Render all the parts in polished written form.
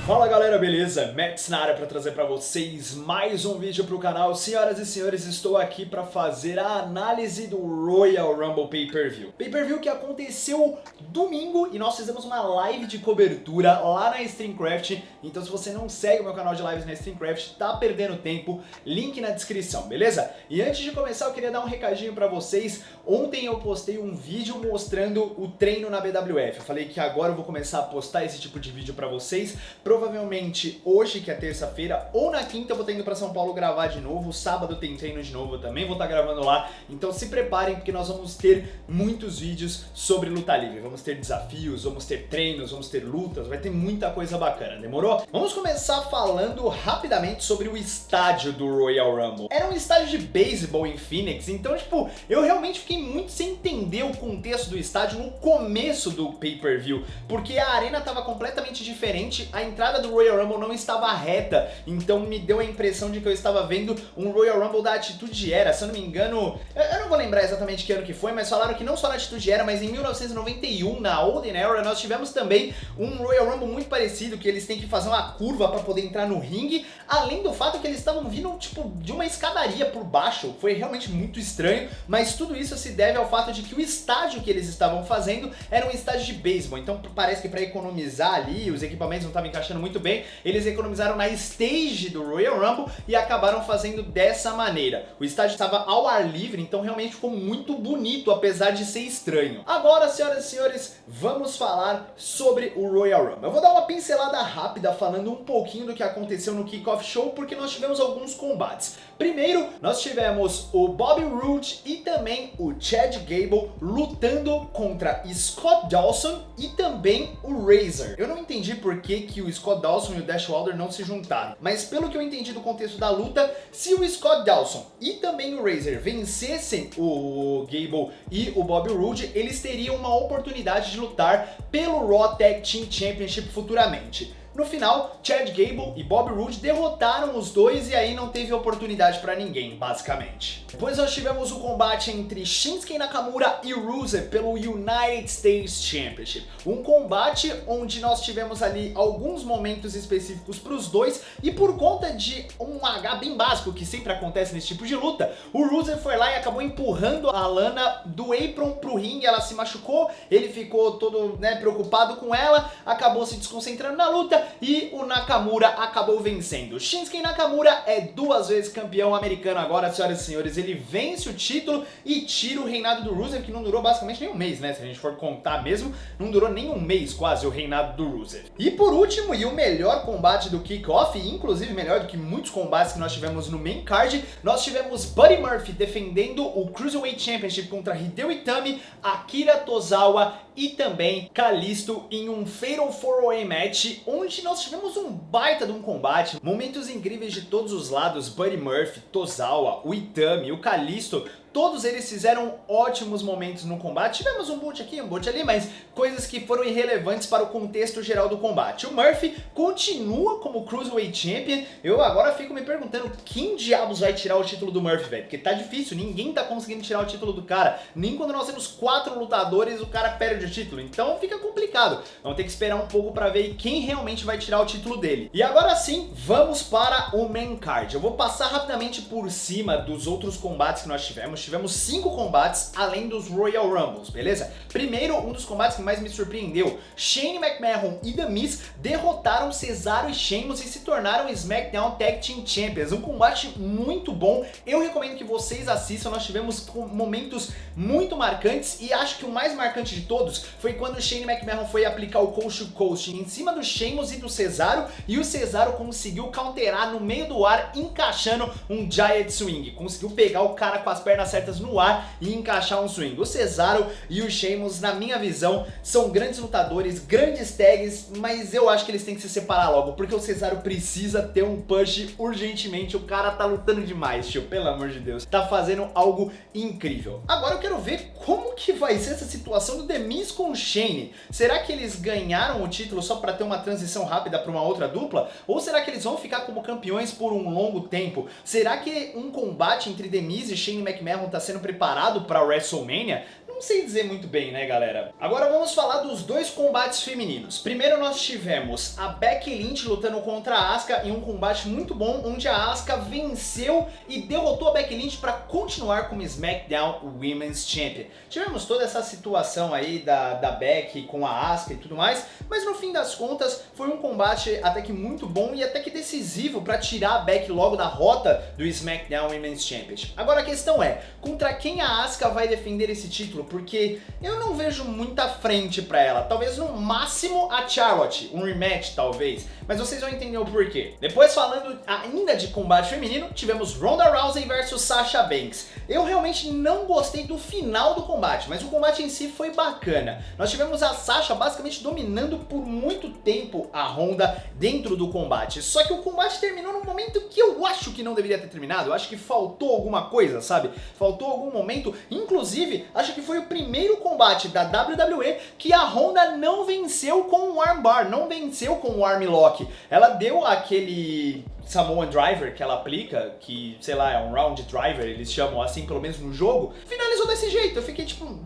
Fala galera, beleza? Max na área para trazer para vocês mais um vídeo pro canal. Senhoras e senhores, estou aqui para fazer a análise do Royal Rumble Pay-Per-View. Pay-Per-View que aconteceu domingo e nós fizemos uma live de cobertura lá na StreamCraft. Então se você não segue o meu canal de lives na StreamCraft, tá perdendo tempo, link na descrição, beleza? E antes de começar eu queria dar um recadinho para vocês. Ontem eu postei um vídeo mostrando o treino na BWF. Eu falei que agora eu vou começar a postar esse tipo de vídeo para vocês. Provavelmente hoje, que é terça-feira, ou na quinta eu vou estar indo pra São Paulo gravar de novo. Sábado tem treino de novo, eu também vou estar gravando lá. Então se preparem porque nós vamos ter muitos vídeos sobre luta livre. Vamos ter desafios, vamos ter treinos, vamos ter lutas, vai ter muita coisa bacana, demorou? Vamos começar falando rapidamente sobre o estádio do Royal Rumble. Era um estádio de beisebol em Phoenix, então tipo, eu realmente fiquei muito sem entender o contexto do estádio no começo do pay-per-view, porque a arena estava completamente diferente, a entrada do Royal Rumble não estava reta, então me deu a impressão de que eu estava vendo um Royal Rumble da Atitude Era. Se eu não me engano, eu não vou lembrar exatamente que ano que foi, mas falaram que não só na Atitude Era, mas em 1991, na Olden Era, nós tivemos também um Royal Rumble muito parecido, que eles têm que fazer uma curva para poder entrar no ringue, além do fato que eles estavam vindo tipo de uma escadaria por baixo. Foi realmente muito estranho, mas tudo isso se deve ao fato de que o estádio que eles estavam fazendo era um estádio de beisebol, então parece que para economizar ali, os equipamentos não estavam encaixando muito bem, eles economizaram na stage do Royal Rumble e acabaram fazendo dessa maneira. O estádio estava ao ar livre, então realmente ficou muito bonito, apesar de ser estranho. Agora, senhoras e senhores, vamos falar sobre o Royal Rumble. Eu vou dar uma pincelada rápida falando um pouquinho do que aconteceu no Kickoff Show, porque nós tivemos alguns combates. Primeiro, nós tivemos o Bobby Roode e também o Chad Gable lutando contra Scott Dawson e também o Razor. Eu não entendi por que o Scott Dawson e o Dash Wilder não se juntaram, mas pelo que eu entendi do contexto da luta, se o Scott Dawson e também o Razor vencessem o Gable e o Bobby Roode, eles teriam uma oportunidade de lutar pelo Raw Tag Team Championship futuramente. No final, Chad Gable e Bobby Roode derrotaram os dois e aí não teve oportunidade pra ninguém, basicamente. Depois nós tivemos o combate entre Shinsuke Nakamura e Rusev pelo United States Championship. Um combate onde nós tivemos ali alguns momentos específicos pros dois e por conta de um H bem básico que sempre acontece nesse tipo de luta, o Rusev foi lá e acabou empurrando a Lana do apron pro ringue, ela se machucou, ele ficou todo preocupado com ela, acabou se desconcentrando na luta e o Nakamura acabou vencendo. Shinsuke Nakamura é 2 vezes campeão americano agora, senhoras e senhores. Ele vence o título e tira o reinado do Rusev, que não durou basicamente nem um mês, né? Se a gente for contar mesmo, não durou nem um mês quase o reinado do Rusev. E por último, e o melhor combate do Kickoff, inclusive melhor do que muitos combates que nós tivemos no main card, nós tivemos Buddy Murphy defendendo o Cruiserweight Championship contra Hideo Itami, Akira Tozawa e também Kalisto em um Fatal 4-Way Match, onde nós tivemos um baita de um combate, momentos incríveis de todos os lados. Buddy Murphy, Tozawa, o Itami, o Kalisto, todos eles fizeram ótimos momentos no combate. Tivemos um boot aqui, um boot ali, mas coisas que foram irrelevantes para o contexto geral do combate. O Murphy continua como Cruiserweight Champion. Eu agora fico me perguntando quem diabos vai tirar o título do Murphy, velho? Porque tá difícil, ninguém tá conseguindo tirar o título do cara. Nem quando nós temos 4 lutadores o cara perde o título. Então fica complicado. Vamos ter que esperar um pouco para ver quem realmente vai tirar o título dele. E agora sim, vamos para o main card. Eu vou passar rapidamente por cima dos outros combates que nós tivemos. Tivemos 5 combates além dos Royal Rumbles, beleza? Primeiro, um dos combates que mais me surpreendeu. Shane McMahon e The Miz derrotaram Cesaro e Sheamus e se tornaram SmackDown Tag Team Champions. Um combate muito bom. Eu recomendo que vocês assistam. Nós tivemos momentos muito marcantes e acho que o mais marcante de todos foi quando o Shane McMahon foi aplicar o Coast to Coast em cima do Sheamus e do Cesaro e o Cesaro conseguiu counterar no meio do ar, encaixando um Giant Swing. Conseguiu pegar o cara com as pernas certas no ar e encaixar um swing. O Cesaro e o Sheamus, na minha visão, são grandes lutadores, grandes tags, mas eu acho que eles têm que se separar logo, porque o Cesaro precisa ter um push urgentemente. O cara tá lutando demais, tio, pelo amor de Deus. Tá fazendo algo incrível. Agora eu quero ver como que vai ser essa situação do The Miz com o Shane. Será que eles ganharam o título só pra ter uma transição rápida pra uma outra dupla? Ou será que eles vão ficar como campeões por um longo tempo? Será que um combate entre The Miz e Shane McMahon tá sendo preparado pra WrestleMania? Não sei dizer muito bem, né, galera? Agora vamos falar dos dois combates femininos. Primeiro nós tivemos a Becky Lynch lutando contra a Asuka em um combate muito bom, onde a Asuka venceu e derrotou a Becky Lynch para continuar como SmackDown Women's Champion. Tivemos toda essa situação aí da Becky com a Asuka e tudo mais, mas no fim das contas foi um combate até que muito bom e até que decisivo para tirar a Becky logo da rota do SmackDown Women's Championship. Agora a questão é, contra quem a Asuka vai defender esse título? Porque eu não vejo muita frente para ela. Talvez no máximo a Charlotte, um rematch talvez, mas vocês vão entender o porquê. Depois, falando ainda de combate feminino, tivemos Ronda Rousey versus Sasha Banks. Eu realmente não gostei do final do combate, mas o combate em si foi bacana. Nós tivemos a Sasha basicamente dominando por muito tempo a Ronda dentro do combate, só que o combate terminou num momento que eu acho que não deveria ter terminado. Eu acho que faltou alguma coisa, sabe? Faltou algum momento. Inclusive, acho que foi o primeiro combate da WWE que a Ronda não venceu com um armbar, não venceu com um armlock. Ela deu aquele Samoan Driver que ela aplica, que sei lá, é um Round Driver, eles chamam assim pelo menos no jogo, finalizou desse jeito. Eu fiquei tipo,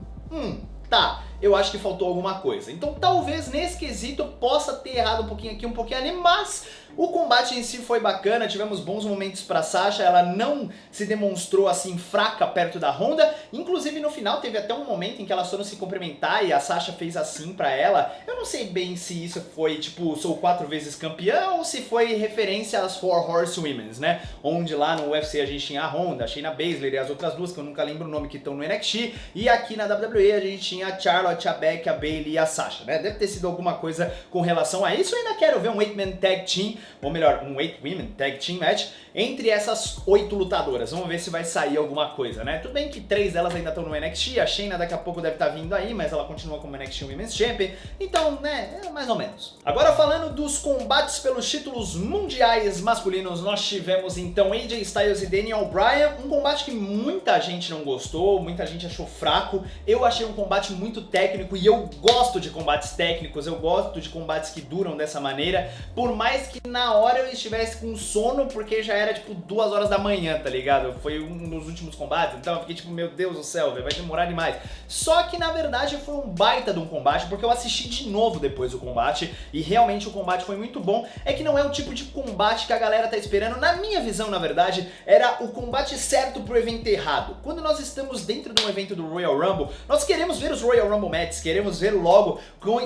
tá, eu acho que faltou alguma coisa. Então talvez nesse quesito eu possa ter errado um pouquinho aqui, um pouquinho ali, mas o combate em si foi bacana, tivemos bons momentos pra Sasha, ela não se demonstrou assim fraca perto da Ronda, inclusive no final teve até um momento em que elas foram se cumprimentar e a Sasha fez assim pra ela. Eu não sei bem se isso foi tipo, sou 4 vezes campeã ou se foi referência às Four Horsewomen, né? Onde lá no UFC a gente tinha a Ronda, a Shayna Baszler e as outras duas que eu nunca lembro o nome que estão no NXT, e aqui na WWE a gente tinha a Charlotte, a Becky, a Bayley e a Sasha, né? Deve ter sido alguma coisa com relação a isso. Eu ainda quero ver um 8-man tag team, ou melhor, um 8-women tag team match entre essas 8 lutadoras. Vamos ver se vai sair alguma coisa, né? Tudo bem que 3 delas ainda estão no NXT, a Shayna daqui a pouco deve estar vindo aí, mas ela continua como NXT Women's Champion, então, né, é mais ou menos. Agora falando dos combates pelos títulos mundiais masculinos, nós tivemos então AJ Styles e Daniel Bryan, um combate que muita gente não gostou, muita gente achou fraco. Eu achei um combate muito técnico e eu gosto de combates técnicos, eu gosto de combates que duram dessa maneira, por mais que na hora eu estivesse com sono, porque já era tipo 2 horas da manhã, tá ligado? Foi um dos últimos combates, então eu fiquei tipo, meu Deus do céu, vai demorar demais. Só que na verdade foi um baita de um combate, porque eu assisti de novo depois do combate e realmente o combate foi muito bom. É que não é o tipo de combate que a galera tá esperando, na minha visão, na verdade, era o combate certo pro evento errado. Quando nós estamos dentro de um evento do Royal Rumble, nós queremos ver os Royal Rumble matches, queremos ver logo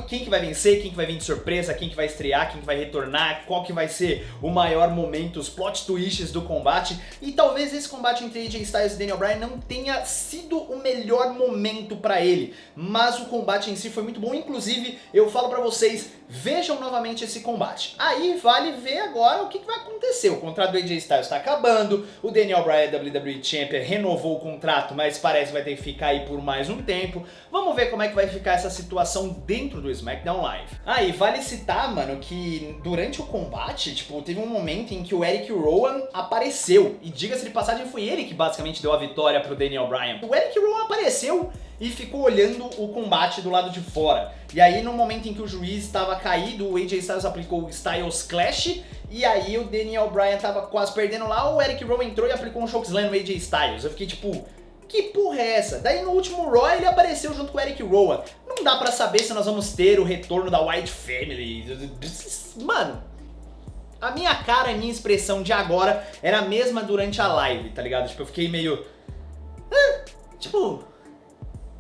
quem que vai vencer, quem que vai vir de surpresa, quem que vai estrear, quem que vai retornar, qual que vai ser o maior momento, os plot twists do combate. E talvez esse combate entre AJ Styles e Daniel Bryan não tenha sido o melhor momento pra ele, mas o combate em si foi muito bom. Inclusive, eu falo pra vocês, vejam novamente esse combate. Aí vale ver agora o que vai acontecer. O contrato do AJ Styles tá acabando, o Daniel Bryan, WWE Champion, renovou o contrato, mas parece que vai ter que ficar aí por mais um tempo. Vamos ver como é que vai ficar essa situação dentro do SmackDown Live. Aí vale citar, mano, que durante o combate, tipo, teve um momento em que o Eric Rowan apareceu, e diga-se de passagem, foi ele que basicamente deu a vitória pro Daniel Bryan. O Eric Rowan apareceu e ficou olhando o combate do lado de fora. E aí no momento em que o juiz estava caído, o AJ Styles aplicou o Styles Clash, e aí o Daniel Bryan tava quase perdendo lá, o Eric Rowan entrou e aplicou um chokeslam no AJ Styles. Eu fiquei tipo, que porra é essa? Daí no último Raw ele apareceu junto com o Eric Rowan. Não dá pra saber se nós vamos ter o retorno da White Family. Mano, a minha cara e minha expressão de agora era a mesma durante a live, tá ligado? Tipo, eu fiquei meio... tipo...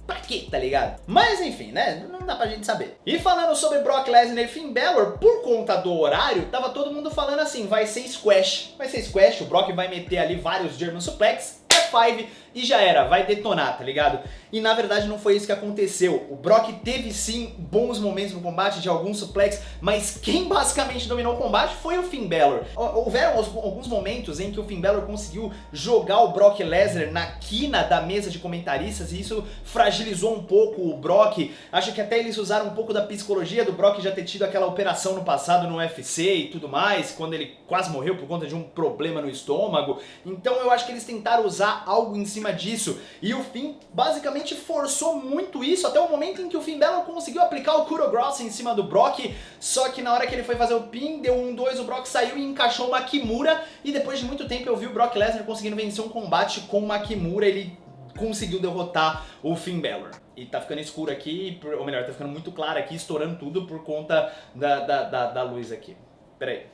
pra quê, tá ligado? Mas enfim, né? Não dá pra gente saber. E falando sobre Brock Lesnar e Finn Balor, por conta do horário, tava todo mundo falando assim, vai ser squash. Vai ser squash, o Brock vai meter ali vários German Suplex, F5 e já era, vai detonar, tá ligado? E na verdade não foi isso que aconteceu. O Brock teve sim bons momentos no combate, de alguns suplex, mas quem basicamente dominou o combate foi o Finn Balor. Houveram alguns momentos em que o Finn Balor conseguiu jogar o Brock Lesnar na quina da mesa de comentaristas e isso fragilizou um pouco o Brock. Acho que até eles usaram um pouco da psicologia do Brock já ter tido aquela operação no passado no UFC e tudo mais, quando ele quase morreu por conta de um problema no estômago. Então eu acho que eles tentaram usar algo em cima disso. E o Finn basicamente forçou muito isso até o momento em que o Finn Balor conseguiu aplicar o Kurogross em cima do Brock, só que na hora que ele foi fazer o pin, deu 1-2, o Brock saiu e encaixou uma Kimura, e depois de muito tempo eu vi o Brock Lesnar conseguindo vencer um combate com uma Kimura. Ele conseguiu derrotar o Finn Balor. E tá ficando escuro aqui, ou melhor, tá ficando muito claro aqui, estourando tudo por conta da luz aqui. Pera aí.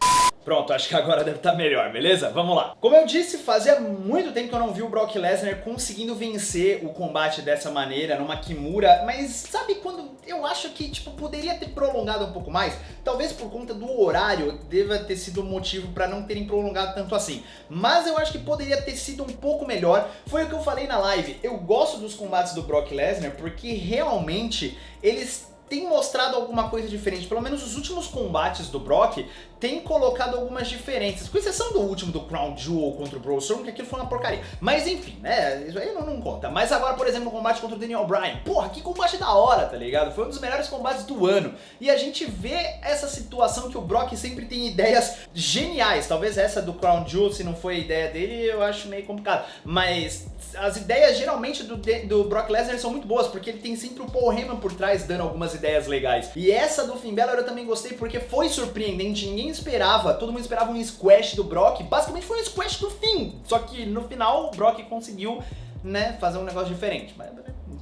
Pronto, acho que agora deve estar melhor, beleza? Vamos lá. Como eu disse, fazia muito tempo que eu não vi o Brock Lesnar conseguindo vencer o combate dessa maneira, numa Kimura, mas sabe quando eu acho que, tipo, poderia ter prolongado um pouco mais? Talvez por conta do horário deva ter sido o motivo para não terem prolongado tanto assim. Mas eu acho que poderia ter sido um pouco melhor. Foi o que eu falei na live. Eu gosto dos combates do Brock Lesnar porque realmente eles tem mostrado alguma coisa diferente. Pelo menos os últimos combates do Brock tem colocado algumas diferenças, com exceção do último do Crown Jewel contra o Braun Strowman, que aquilo foi uma porcaria. Mas enfim, né, isso aí não conta. Mas agora, por exemplo, o combate contra o Daniel Bryan, porra, que combate da hora, tá ligado? Foi um dos melhores combates do ano. E a gente vê essa situação que o Brock sempre tem ideias geniais. Talvez essa do Crown Jewel, se não foi a ideia dele, eu acho meio complicado. Mas as ideias geralmente do Brock Lesnar são muito boas, porque ele tem sempre o Paul Heyman por trás dando algumas ideias legais. E essa do Finn Balor eu também gostei porque foi surpreendente, ninguém esperava, todo mundo esperava um squash do Brock, basicamente foi um squash do Finn, só que no final o Brock conseguiu, né, fazer um negócio diferente, mas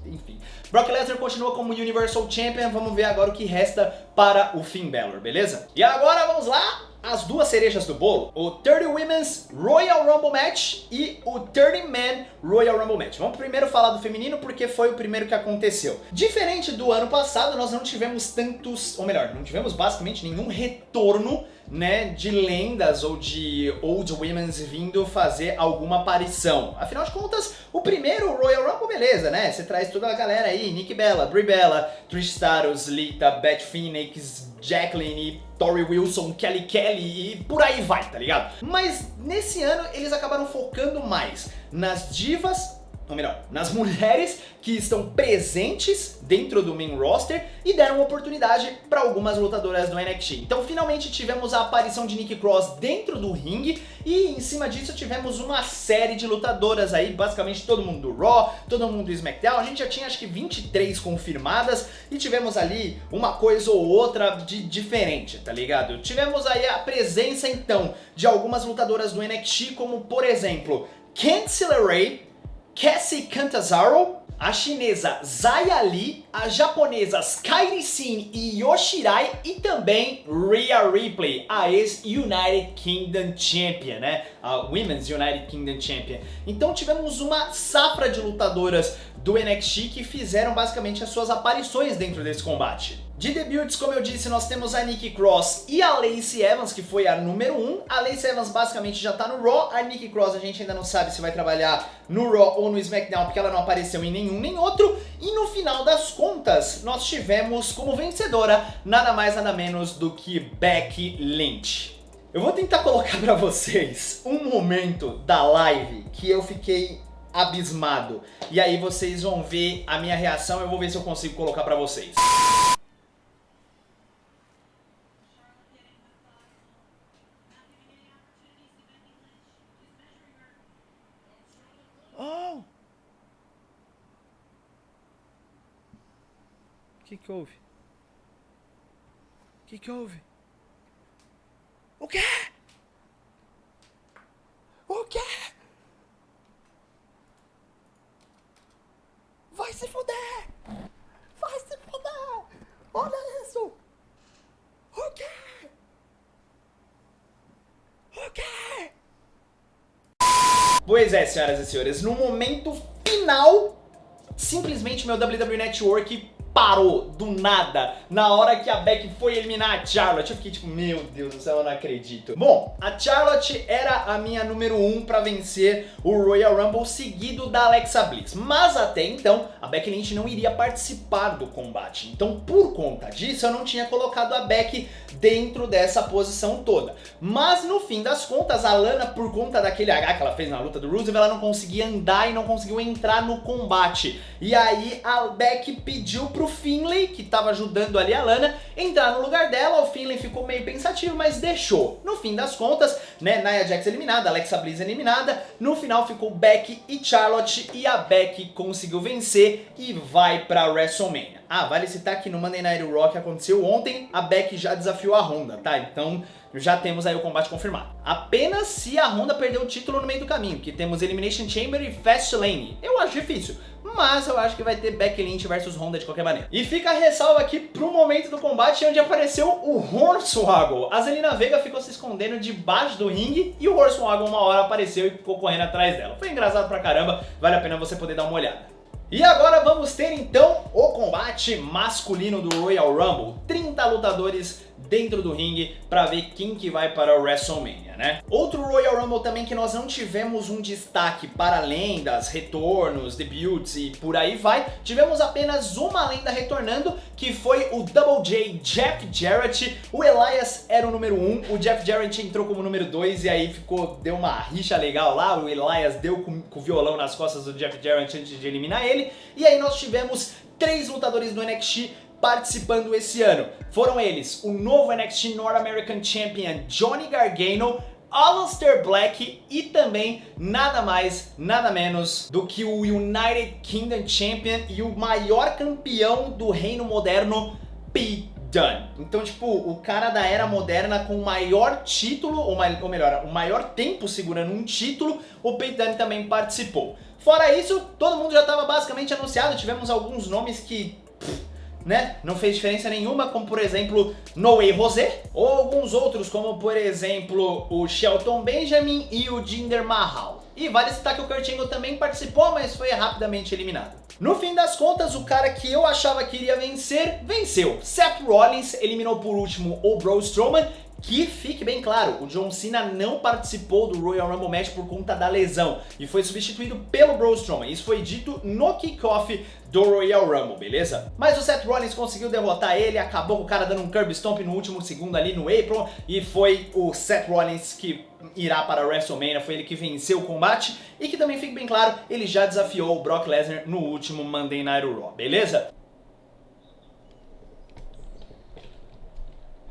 enfim. Brock Lesnar continua como Universal Champion, vamos ver agora o que resta para o Finn Balor, beleza? E agora vamos lá, as duas cerejas do bolo, o 30 Women's Royal Rumble Match e o 30 Men Royal Rumble Match. Vamos primeiro falar do feminino porque foi o primeiro que aconteceu. Diferente do ano passado, nós não tivemos tantos, ou melhor, não tivemos basicamente nenhum retorno, né, de lendas ou de Old Women's vindo fazer alguma aparição. Afinal de contas, o primeiro Royal Rumble, beleza, né? Você traz toda a galera aí, Nikki Bella, Brie Bella, Trish Stratus, Lita, Beth Phoenix, Jacqueline e Tori Wilson, Kelly e por aí vai, tá ligado? Mas nesse ano eles acabaram focando mais nas divas, ou melhor, nas mulheres que estão presentes dentro do main roster e deram oportunidade para algumas lutadoras do NXT. Então finalmente tivemos a aparição de Nikki Cross dentro do ringue e em cima disso tivemos uma série de lutadoras aí, basicamente todo mundo do Raw, todo mundo do SmackDown. A gente já tinha acho que 23 confirmadas e tivemos ali uma coisa ou outra de diferente, tá ligado? Tivemos aí a presença então de algumas lutadoras do NXT, como por exemplo, Candice LeRae, Cassie Catanzaro, a chinesa Xia Li, a japonesa Kairi Sane e Yoshirai e também Rhea Ripley, a ex-United Kingdom Champion, né? A Women's United Kingdom Champion. Então tivemos uma safra de lutadoras do NXT que fizeram basicamente as suas aparições dentro desse combate. De debuts, como eu disse, nós temos a Nikki Cross e a Lacey Evans, que foi a número 1. A Lacey Evans basicamente já tá no Raw, a Nikki Cross a gente ainda não sabe se vai trabalhar no Raw ou no SmackDown, porque ela não apareceu em nenhum nem outro. E no final das contas, nós tivemos como vencedora nada mais nada menos do que Becky Lynch. Eu vou tentar colocar pra vocês um momento da live que eu fiquei abismado. E aí vocês vão ver a minha reação, eu vou ver se eu consigo colocar pra vocês. O que houve? O que houve? O quê? O quê? Vai se fuder! Vai se fuder! Olha isso! O quê? O quê? Pois é, senhoras e senhores, no momento final, simplesmente meu WWE Network parou do nada na hora que a Becky foi eliminar a Charlotte. Eu fiquei tipo, meu Deus do céu, eu não acredito. Bom, a Charlotte era a minha número 1 pra vencer o Royal Rumble, seguido da Alexa Bliss. Mas até então, a Becky Lynch não iria participar do combate. Então, por conta disso, eu não tinha colocado a Becky dentro dessa posição toda. Mas no fim das contas, a Lana, por conta daquele H que ela fez na luta do Rusev, ela não conseguia andar e não conseguiu entrar no combate. E aí a Becky pediu pro Finlay, que tava ajudando ali a Lana, entrar no lugar dela. O Finlay ficou ficou meio pensativo, mas deixou. No fim das contas, né, Nia Jax eliminada, Alexa Bliss eliminada, no final ficou Becky e Charlotte e a Becky conseguiu vencer e vai pra WrestleMania. Ah, vale citar que no Monday Night Raw que aconteceu ontem, a Becky já desafiou a Ronda, tá? Então já temos aí o combate confirmado. Apenas se a Ronda perder o título no meio do caminho, que temos Elimination Chamber e Fastlane. Eu acho difícil, mas eu acho que vai ter Becky Lynch versus Ronda de qualquer maneira. E fica a ressalva aqui pro momento do combate onde apareceu o Hornswoggle. A Zelina Vega ficou se escondendo debaixo do ringue e o Hornswoggle uma hora apareceu e ficou correndo atrás dela. Foi engraçado pra caramba, vale a pena você poder dar uma olhada. E agora vamos ter então o combate masculino do Royal Rumble. 30 lutadores dentro do ringue para ver quem que vai para o WrestleMania, né? Outro Royal Rumble também que nós não tivemos um destaque para lendas, retornos, debuts e por aí vai. Tivemos apenas uma lenda retornando, que foi o Double J, Jeff Jarrett. O Elias era o número 1, o Jeff Jarrett entrou como número 2 e aí deu uma rixa legal lá. O Elias deu com o violão nas costas do Jeff Jarrett antes de eliminar ele. E aí nós tivemos 3 lutadores do NXT participando esse ano. Foram eles, o novo NXT North American Champion Johnny Gargano, Aleister Black e também nada mais, nada menos do que o United Kingdom Champion e o maior campeão do Reino Moderno, Pete Dunne. Então, tipo, o cara da Era Moderna com o maior título, ou melhor, o maior tempo segurando um título, o Pete Dunne também participou. Fora isso, todo mundo já estava basicamente anunciado, tivemos alguns nomes que né, não fez diferença nenhuma, como por exemplo No Way José, ou alguns outros como por exemplo o Shelton Benjamin e o Jinder Mahal. E vale citar que o Kurt Angle também participou, mas foi rapidamente eliminado. No fim das contas, o cara que eu achava que iria vencer, venceu. Seth Rollins eliminou por último o Braun Strowman. Que fique bem claro, o John Cena não participou do Royal Rumble Match por conta da lesão e foi substituído pelo Braun Strowman. Isso foi dito no kickoff do Royal Rumble, beleza? Mas o Seth Rollins conseguiu derrotar ele, acabou com o cara dando um curb stomp no último segundo ali no apron e foi o Seth Rollins que irá para a WrestleMania, foi ele que venceu o combate e que também fique bem claro, ele já desafiou o Brock Lesnar no último Monday Night Raw, beleza?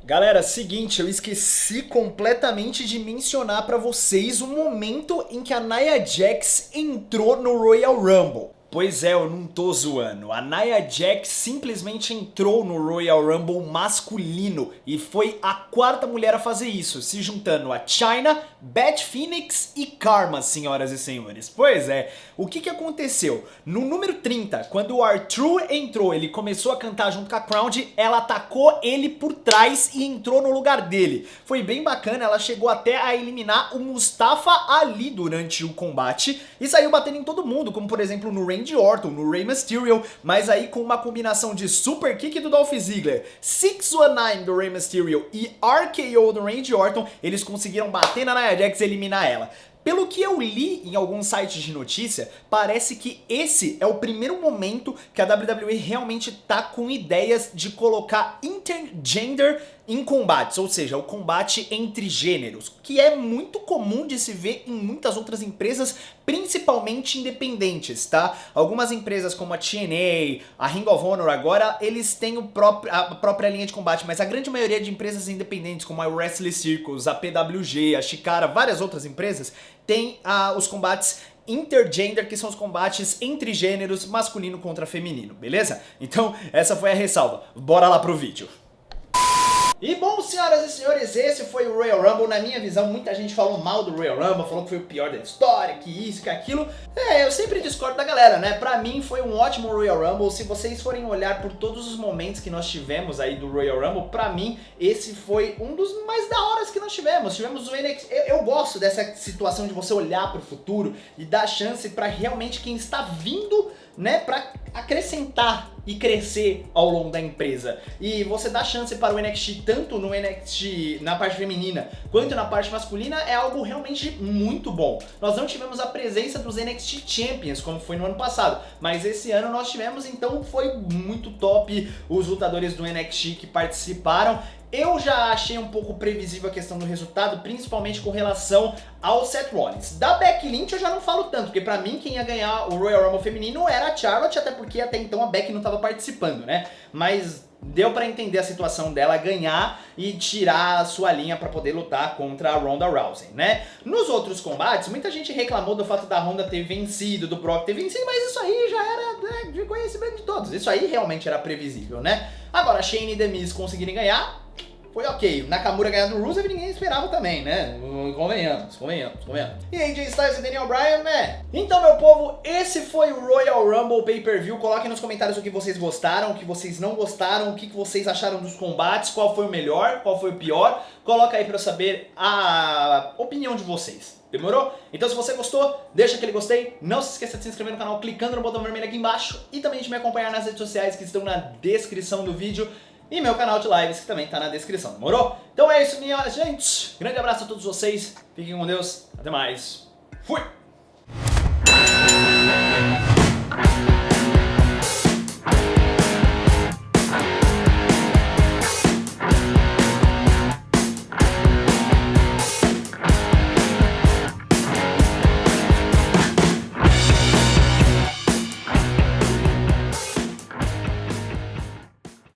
Galera, seguinte, eu esqueci completamente de mencionar pra vocês o momento em que a Nia Jax entrou no Royal Rumble. Pois é, eu não tô zoando. A Nia Jax simplesmente entrou no Royal Rumble masculino e foi a 4ª mulher a fazer isso, se juntando a Chyna, Beth Phoenix e Karma, senhoras e senhores. Pois é, o que aconteceu? No número 30, quando o R-Truth entrou, ele começou a cantar junto com a Crown, ela atacou ele por trás e entrou no lugar dele. Foi bem bacana, ela chegou até a eliminar o Mustafa Ali durante o combate e saiu batendo em todo mundo, como por exemplo no Randy Orton, no Rey Mysterio, mas aí com uma combinação de Super Kick do Dolph Ziggler, 619 do Rey Mysterio e RKO do Randy Orton, eles conseguiram bater na Nia Jax e eliminar ela. Pelo que eu li em alguns sites de notícia, parece que esse é o primeiro momento que a WWE realmente tá com ideias de colocar intergender em combates, ou seja, o combate entre gêneros, que é muito comum de se ver em muitas outras empresas, principalmente independentes, tá? Algumas empresas como a TNA, a Ring of Honor agora, eles têm a própria linha de combate, mas a grande maioria de empresas independentes, como a Wrestle Circus, a PWG, a Chikara, várias outras empresas, tem os combates intergender, que são os combates entre gêneros, masculino contra feminino, beleza? Então, essa foi a ressalva. Bora lá pro vídeo. E bom, senhoras e senhores, esse foi o Royal Rumble. Na minha visão, muita gente falou mal do Royal Rumble, falou que foi o pior da história, que isso, que aquilo. Eu sempre discordo da galera, né? Pra mim foi um ótimo Royal Rumble. Se vocês forem olhar por todos os momentos que nós tivemos aí do Royal Rumble, pra mim, esse foi um dos mais da horas que nós tivemos. Tivemos o NXT. Eu gosto dessa situação de você olhar pro futuro e dar chance pra realmente quem está vindo, né, pra acrescentar e crescer ao longo da empresa. E você dá chance para o NXT, tanto no NXT na parte feminina, quanto na parte masculina, é algo realmente muito bom. Nós não tivemos a presença dos NXT Champions, como foi no ano passado, mas esse ano nós tivemos, então foi muito top os lutadores do NXT que participaram. Eu já achei um pouco previsível a questão do resultado, principalmente com relação ao Seth Rollins. Da Becky Lynch eu já não falo tanto, porque pra mim quem ia ganhar o Royal Rumble feminino era a Charlotte, até porque até então a Becky não estava participando, né? Mas deu pra entender a situação dela ganhar e tirar a sua linha pra poder lutar contra a Ronda Rousey, né? Nos outros combates, muita gente reclamou do fato da Ronda ter vencido, do Brock ter vencido, mas isso aí já era, né, de conhecimento de todos. Isso aí realmente era previsível, né? Agora, Shane e The Miz conseguirem ganhar, foi ok. O Nakamura ganhar do Rusev ninguém esperava também, né? Convenhamos. E AJ Styles e Daniel Bryan, né? Então, meu povo, esse foi o Royal Rumble Pay-Per-View. Coloquem nos comentários o que vocês gostaram, o que vocês não gostaram, o que vocês acharam dos combates, qual foi o melhor, qual foi o pior. Coloca aí pra eu saber a opinião de vocês. Demorou? Então se você gostou, deixa aquele gostei. Não se esqueça de se inscrever no canal clicando no botão vermelho aqui embaixo. E também de me acompanhar nas redes sociais que estão na descrição do vídeo. E meu canal de lives que também tá na descrição, demorou? Então é isso, minha gente. Grande abraço a todos vocês. Fiquem com Deus. Até mais. Fui!